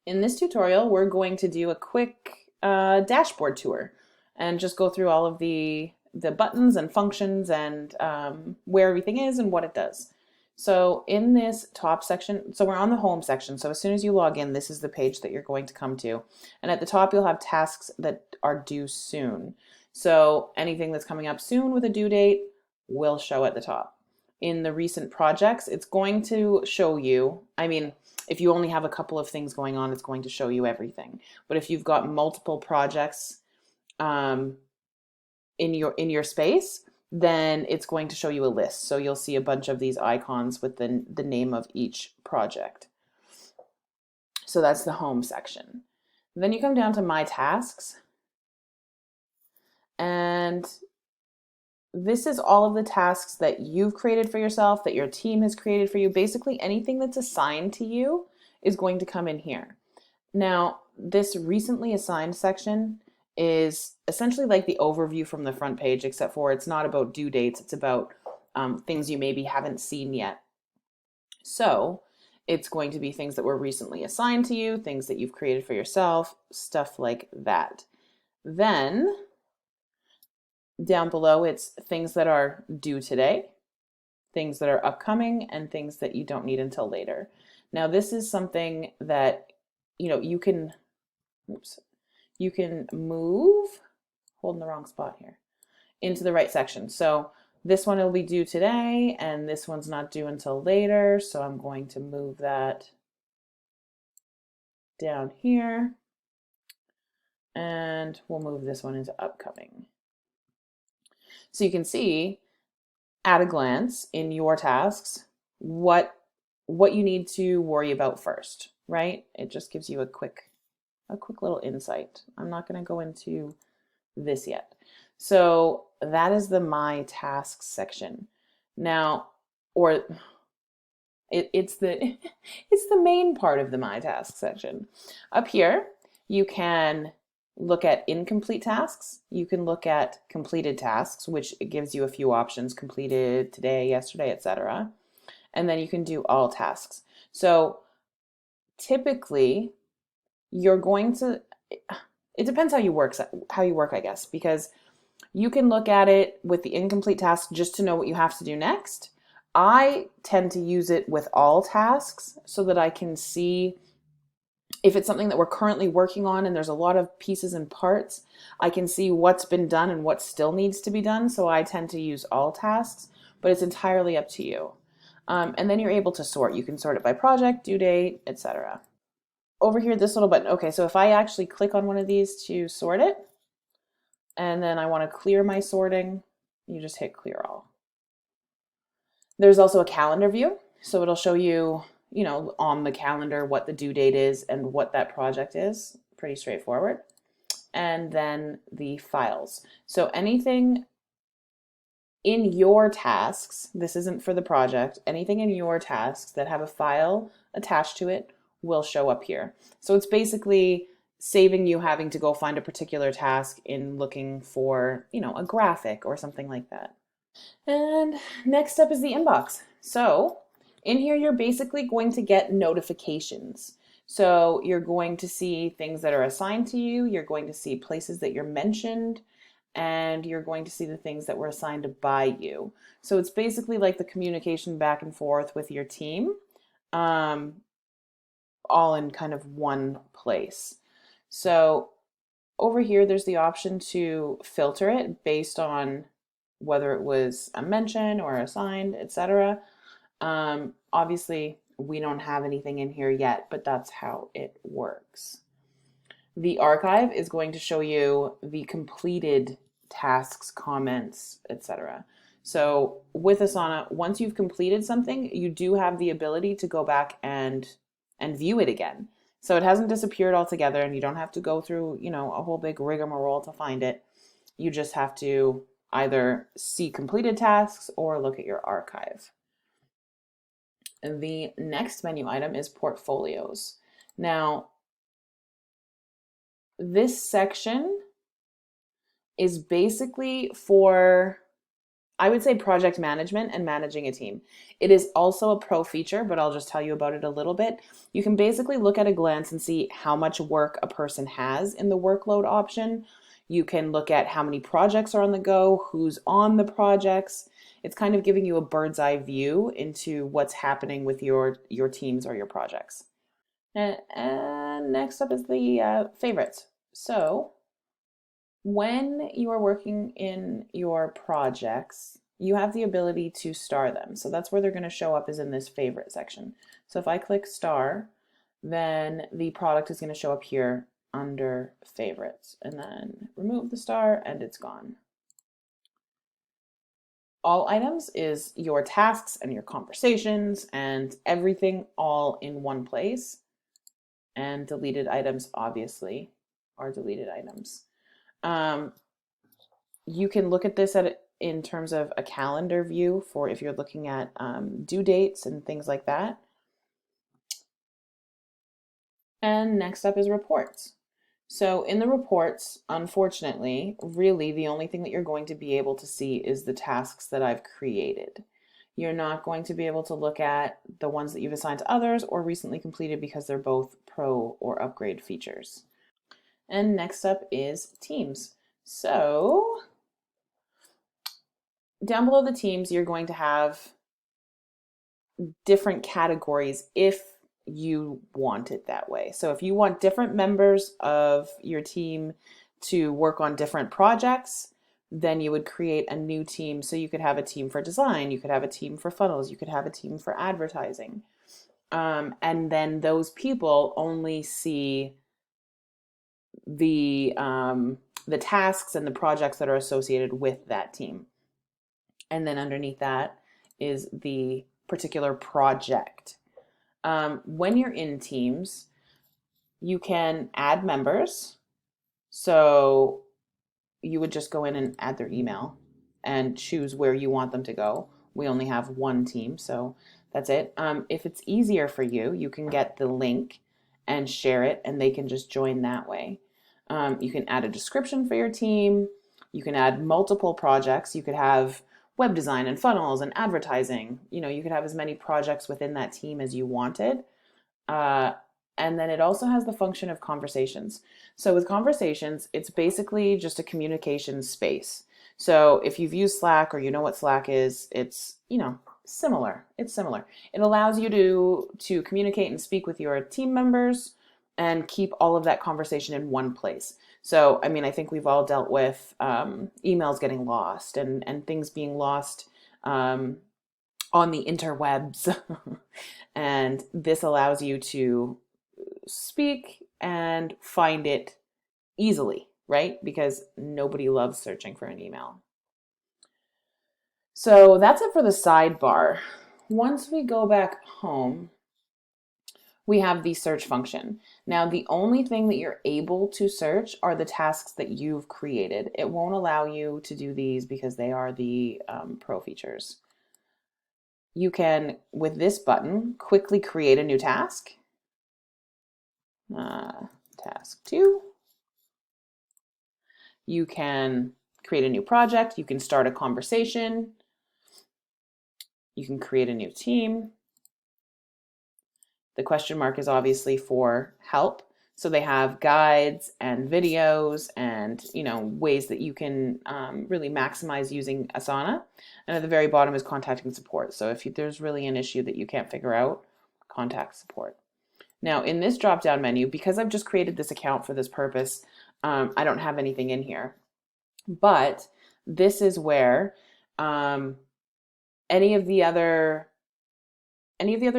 In this tutorial, we're going to do a quick dashboard tour and just go through all of the buttons and functions and where everything is and what it does. So in this top section, so we're on the home section. So as soon as you log in, this is the page that you're going to come to. And at the top, you'll have tasks that are due soon. So anything that's coming up soon with a due date will show at the top. In the recent projects, it's going to show you, if you only have a couple of things going on, it's going to show you everything. But if you've got multiple projects in your space, then it's going to show you a list. So you'll see a bunch of these icons with the name of each project. So that's the home section. Then you come down to My Tasks. And this is all of the tasks that you've created for yourself, that your team has created for you. Basically, anything that's assigned to you is going to come in here. Now, this recently assigned section is essentially like the overview from the front page, except for it's not about due dates. It's about things you maybe haven't seen yet. So it's going to be things that were recently assigned to you, things that you've created for yourself, stuff like that. Then down below, it's things that are due today, things that are upcoming, and things that you don't need until later. Now, this is something that, you can move, holding the wrong spot here, into the right section. So this one will be due today, and this one's not due until later. So I'm going to move that down here, and we'll move this one into upcoming. So you can see at a glance in your tasks what you need to worry about first, right? It just gives you a quick little insight. I'm not going to go into this yet. So that is the My Tasks section. Now, or it's the main part of the My Tasks section. Up here, you can look at incomplete tasks. You can look at completed tasks, which gives you a few options: completed today, yesterday, etc. And then you can do all tasks. So typically, you're going to, it depends how you work, I guess, because you can look at it with the incomplete task just to know what you have to do next. I tend to use it with all tasks so that I can see if it's something that we're currently working on and there's a lot of pieces and parts. I can see what's been done and what still needs to be done. So I tend to use all tasks, but it's entirely up to you. And then you're able to sort. You can sort it by project, due date, etc. Over here, this little button. Okay, so if I actually click on one of these to sort it, and then I want to clear my sorting, you just hit clear all. There's also a calendar view. So it'll show you, on the calendar what the due date is and what that project is. Pretty straightforward. And then the files. So anything in your tasks, this isn't for the project, anything in your tasks that have a file attached to it will show up here. So it's basically saving you having to go find a particular task in looking for, a graphic or something like that. And next up is the inbox. So in here, you're basically going to get notifications. So you're going to see things that are assigned to you. You're going to see places that you're mentioned, and you're going to see the things that were assigned by you. So it's basically like the communication back and forth with your team, all in kind of one place. So over here, there's the option to filter it based on whether it was a mention or assigned, etc. Obviously, we don't have anything in here yet, but that's how it works. The archive is going to show you the completed tasks, comments, etc. So with Asana, once you've completed something, you do have the ability to go back and view it again. So it hasn't disappeared altogether, and you don't have to go through, a whole big rigmarole to find it. You just have to either see completed tasks or look at your archive. The next menu item is portfolios. Now, this section is basically for I would say project management and managing a team. It is also a pro feature, but I'll just tell you about it a little bit. You can basically look at a glance and see how much work a person has in the workload option. You can look at how many projects are on the go, who's on the projects. It's kind of giving you a bird's eye view into what's happening with your teams or your projects. And next up is the favorites. So when you are working in your projects, you have the ability to star them. So that's where they're going to show up, is in this favorite section. So if I click star, then the product is going to show up here under favorites, and then remove the star and it's gone. All items is your tasks and your conversations and everything all in one place. And deleted items obviously are deleted items. You can look at this in terms of a calendar view for if you're looking at due dates and things like that. And next up is reports. So in the reports, unfortunately, really the only thing that you're going to be able to see is the tasks that I've created. You're not going to be able to look at the ones that you've assigned to others or recently completed because they're both pro or upgrade features. And next up is teams. So down below the teams, you're going to have different categories if you want it that way. So if you want different members of your team to work on different projects, then you would create a new team. So you could have a team for design, you could have a team for funnels, you could have a team for advertising. And then those people only see the tasks and the projects that are associated with that team. And then underneath that is the particular project. When you're in teams, you can add members. So you would just go in and add their email and choose where you want them to go. We only have one team, so that's it. If it's easier for you, you can get the link and share it, and they can just join that way. You can add a description for your team. You can add multiple projects. You could have web design and funnels and advertising. You could have as many projects within that team as you wanted. And then it also has the function of conversations. So with conversations, it's basically just a communication space. So if you've used Slack or you know what Slack is, it's, similar. It's similar. It allows you to communicate and speak with your team members and keep all of that conversation in one place. So, I think we've all dealt with emails getting lost and things being lost on the interwebs. And this allows you to speak and find it easily, right? Because nobody loves searching for an email. So that's it for the sidebar. Once we go back home, we have the search function. Now, the only thing that you're able to search are the tasks that you've created. It won't allow you to do these because they are the pro features. You can, with this button, quickly create a new task. Task 2. You can create a new project. You can start a conversation. You can create a new team. The question mark is obviously for help. So they have guides and videos and ways that you can really maximize using Asana. And at the very bottom is contacting support. So if there's really an issue that you can't figure out, contact support. Now in this drop-down menu, because I've just created this account for this purpose, I don't have anything in here. But this is where any of the other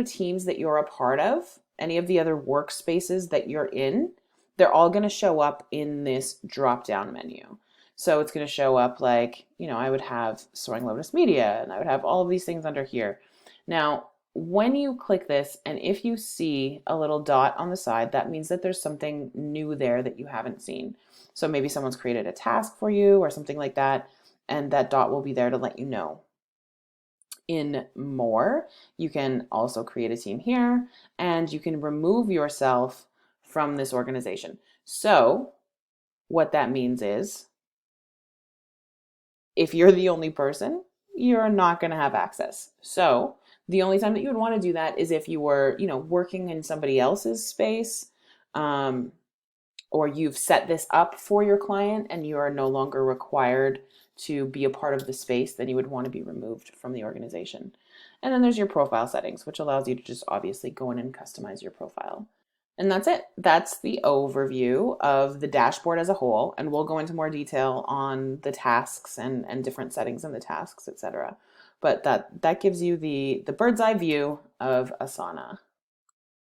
teams that you're a part of, any of the other workspaces that you're in, they're all going to show up in this drop-down menu. So it's going to show up like, I would have Soaring Lotus Media, and I would have all of these things under here. Now, when you click this, and if you see a little dot on the side, that means that there's something new there that you haven't seen. So maybe someone's created a task for you or something like that, and that dot will be there to let you know. In more, you can also create a team here, and you can remove yourself from this organization. So what that means is if you're the only person you're not going to have access. So the only time that you would want to do that is if you were, working in somebody else's space, um, or you've set this up for your client and you are no longer required to be a part of the space, then you would want to be removed from the organization. And then there's your profile settings, which allows you to just obviously go in and customize your profile. And that's it. That's the overview of the dashboard as a whole. And we'll go into more detail on the tasks and different settings in the tasks, etc. But that gives you the bird's eye view of Asana.